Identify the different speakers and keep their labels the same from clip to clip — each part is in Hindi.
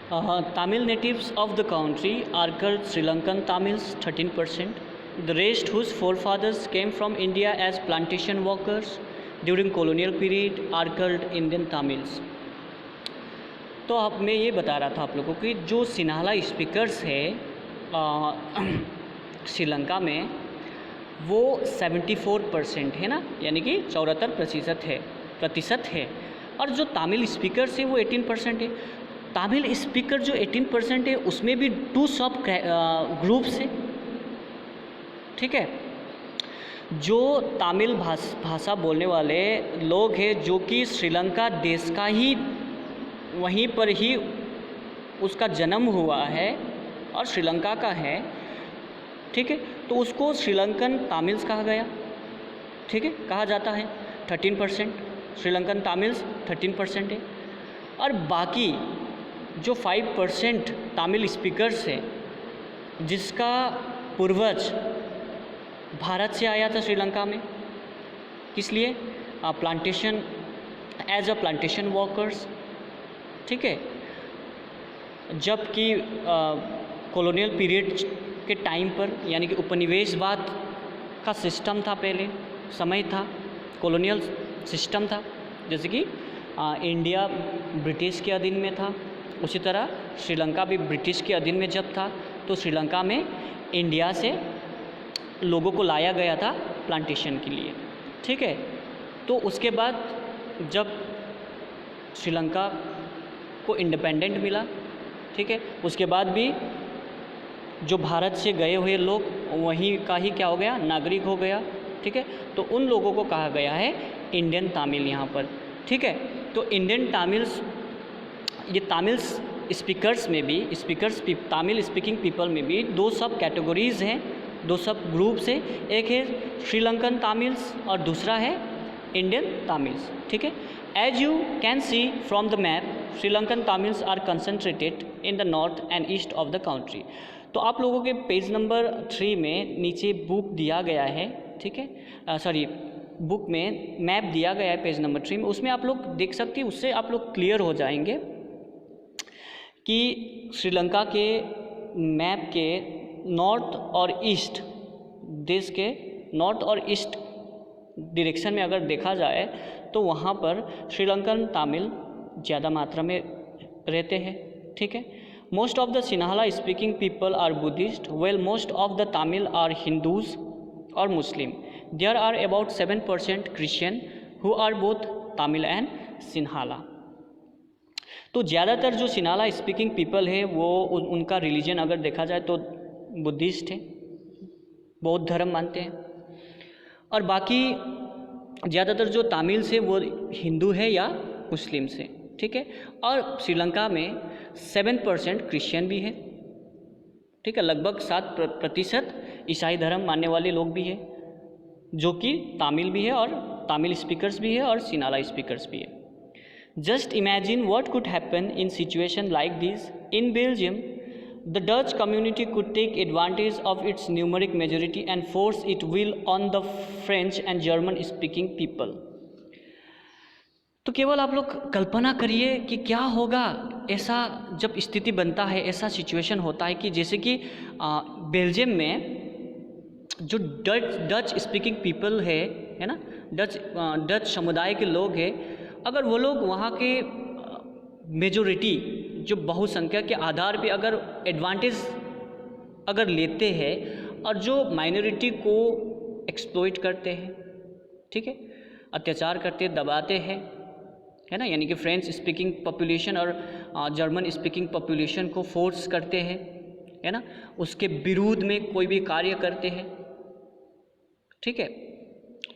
Speaker 1: Tamil natives of the country are called Sri Lankan Tamils, 13%. The rest, whose forefathers came from India as plantation workers during colonial period, are called Indian Tamils. तो अब मैं ये बता रहा था आप लोगों की जो सिन्हाला स्पीकर्स है श्रीलंका में वो 74% है ना, यानी कि 74% है। और जो तमिल स्पीकर्स है वो 18% है। तमिल स्पीकर जो 18% है उसमें भी 2 सब ग्रुप्स है, ठीक है। जो तमिल भाषा बोलने वाले लोग हैं जो कि श्रीलंका देश का ही वहीं पर ही उसका जन्म हुआ है और श्रीलंका का है, ठीक है, तो उसको श्रीलंकन तमिल्स कहा गया, ठीक है, कहा जाता है। 13% श्रीलंकन तमिल्स 13% है। और बाकी जो 5% तमिल स्पीकर्स है जिसका पूर्वज भारत से आया था श्रीलंका में, इसलिए plantation as a plantation workers, ठीक है। जबकि कॉलोनियल पीरियड के टाइम पर, यानी कि उपनिवेशवाद का सिस्टम था, पहले समय था, कॉलोनियल सिस्टम था, जैसे कि इंडिया ब्रिटिश के अधीन में था, उसी तरह श्रीलंका भी ब्रिटिश के अधीन में जब था तो श्रीलंका में इंडिया से लोगों को लाया गया था प्लांटेशन के लिए, ठीक है। तो उसके बाद जब श्रीलंका को इंडिपेंडेंट मिला, ठीक है, उसके बाद भी जो भारत से गए हुए लोग वहीं का ही क्या हो गया, नागरिक हो गया, ठीक है। तो उन लोगों को कहा गया है इंडियन तमिल यहाँ पर, ठीक है। तो इंडियन तमिल्स, ये तमिल्स स्पीकर्स में भी तमिल स्पीकिंग पीपल में भी 2 सब कैटेगरीज़ हैं, 2 सब ग्रुप्स हैं। एक है श्रीलंकन तमिल्स और दूसरा है इंडियन तमिल्स, ठीक है। As you can see from the map, Sri Lankan Tamils are concentrated in the north and east of the country. तो आप लोगों के पेज नंबर 3 में नीचे बुक दिया गया है, ठीक है, सॉरी बुक में मैप दिया गया है पेज नंबर 3 में, उसमें आप लोग देख सकते हैं, उससे आप लोग क्लियर हो जाएंगे कि श्रीलंका के मैप के नॉर्थ और ईस्ट, देश के नॉर्थ और ईस्ट डायरेक्शन में अगर देखा जाए तो वहाँ पर श्रीलंकन तमिल ज़्यादा मात्रा में रहते हैं, ठीक है। Most of the Sinhala speaking people are Buddhist, well most of the Tamil are Hindus और Muslim. There are about 7% Christian who are both Tamil and Sinhala. तो ज़्यादातर जो सिन्हाला स्पीकिंग पीपल है वो उनका रिलीजन अगर देखा जाए तो बुद्धिस्ट है, बौद्ध धर्म मानते हैं, और बाकी ज़्यादातर जो तमिल्स है वो हिंदू है या मुस्लिम से, ठीक है। और श्रीलंका में 7% क्रिश्चियन भी है, ठीक है, लगभग 7% ईसाई धर्म मानने वाले लोग भी हैं, जो कि तमिल भी है और तमिल स्पीकर्स भी है और सिन्हाला स्पीकर्स भी है। Just imagine what could happen in situation like this in Belgium. The Dutch community could take advantage of its numeric majority and force its will on the French and German speaking people. तो केवल आप लोग कल्पना करिए कि क्या होगा ऐसा जब स्थिति बनता है, ऐसा सिचुएशन होता है कि जैसे कि बेल्जियम में जो डच स्पीकिंग पीपल है ना, डच समुदाय के लोग हैं, अगर वो लोग वहाँ के मेजोरिटी जो बहुसंख्या के आधार पे अगर एडवांटेज अगर लेते हैं और जो माइनॉरिटी को एक्सप्लॉइट करते हैं, ठीक है, अत्याचार करते दबाते हैं, है ना, यानी कि फ्रेंच स्पीकिंग पॉपुलेशन और जर्मन स्पीकिंग पॉपुलेशन को फोर्स करते हैं, है ना, उसके विरोध में कोई भी कार्य करते हैं, ठीक है,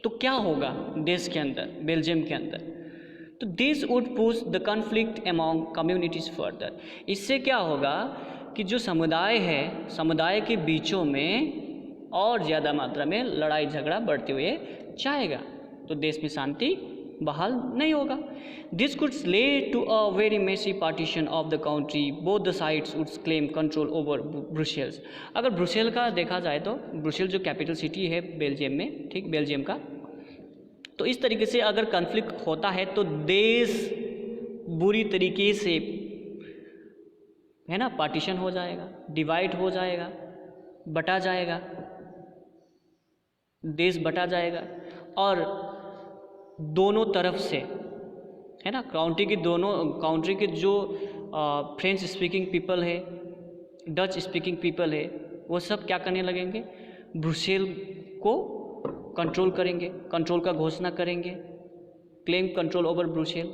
Speaker 1: तो क्या होगा देश के अंदर, बेल्जियम के अंदर, तो this would push the conflict among communities further. इससे क्या होगा कि जो समुदाय है, समुदाय के बीचों में और ज़्यादा मात्रा में लड़ाई झगड़ा बढ़ते हुए जाएगा, तो देश में शांति बहाल नहीं होगा। This could lead to a very messy partition of the country. Both the sides would claim control over Brussels. अगर ब्रुसेल का देखा जाए तो ब्रुसेल जो कैपिटल सिटी है बेल्जियम में, ठीक, बेल्जियम का, तो इस तरीके से अगर कॉन्फ्लिक्ट होता है तो देश बुरी तरीके से है ना, पार्टीशन हो जाएगा, डिवाइड हो जाएगा, बटा जाएगा, देश बटा जाएगा। और दोनों तरफ से, है ना, काउंट्री के जो फ्रेंच स्पीकिंग पीपल है, डच स्पीकिंग पीपल है, वो सब क्या करने लगेंगे, ब्रुसेल को कंट्रोल करेंगे, कंट्रोल का घोषणा करेंगे, क्लेम कंट्रोल ओवर ब्रुसेल,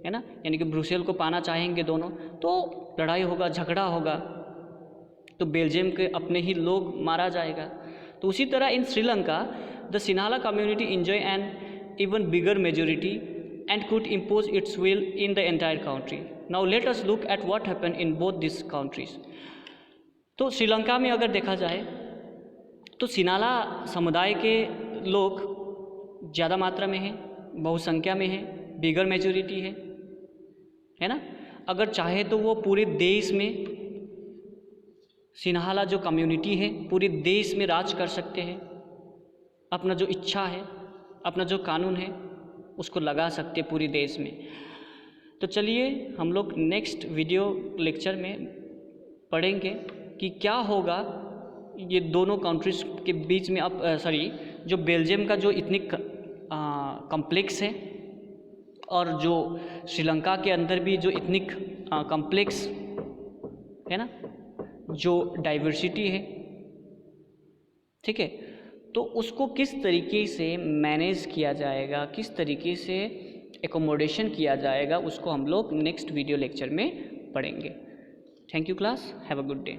Speaker 1: है ना, यानी कि ब्रुसेल को पाना चाहेंगे दोनों, तो लड़ाई होगा, झगड़ा होगा, तो बेल्जियम के अपने ही लोग मारा जाएगा। तो उसी तरह in Sri Lanka the Sinhala community enjoy an even bigger majority and could impose its will in the entire country. Now let us look at what happened in both these countries. तो श्रीलंका में अगर देखा जाए तो सिन्हाला समुदाय के लोग ज़्यादा मात्रा में हैं, बहुसंख्या में हैं, बिगर मेजोरिटी है ना। अगर चाहे तो वो पूरे देश में, सिन्हाला जो कम्युनिटी है पूरे देश में राज कर सकते हैं, अपना जो इच्छा है, अपना जो कानून है उसको लगा सकते हैं पूरे देश में। तो चलिए हम लोग नेक्स्ट वीडियो लेक्चर में पढ़ेंगे कि क्या होगा ये दोनों कंट्रीज़ के बीच में। अब जो बेल्जियम का जो इतनी कम्प्लेक्स है और जो श्रीलंका के अंदर भी जो इतनी कम्प्लेक्स है ना, जो डाइवर्सिटी है, ठीक है, तो उसको किस तरीके से मैनेज किया जाएगा, किस तरीके से एकोमोडेशन किया जाएगा, उसको हम लोग नेक्स्ट वीडियो लेक्चर में पढ़ेंगे। Thank you class, have a good day.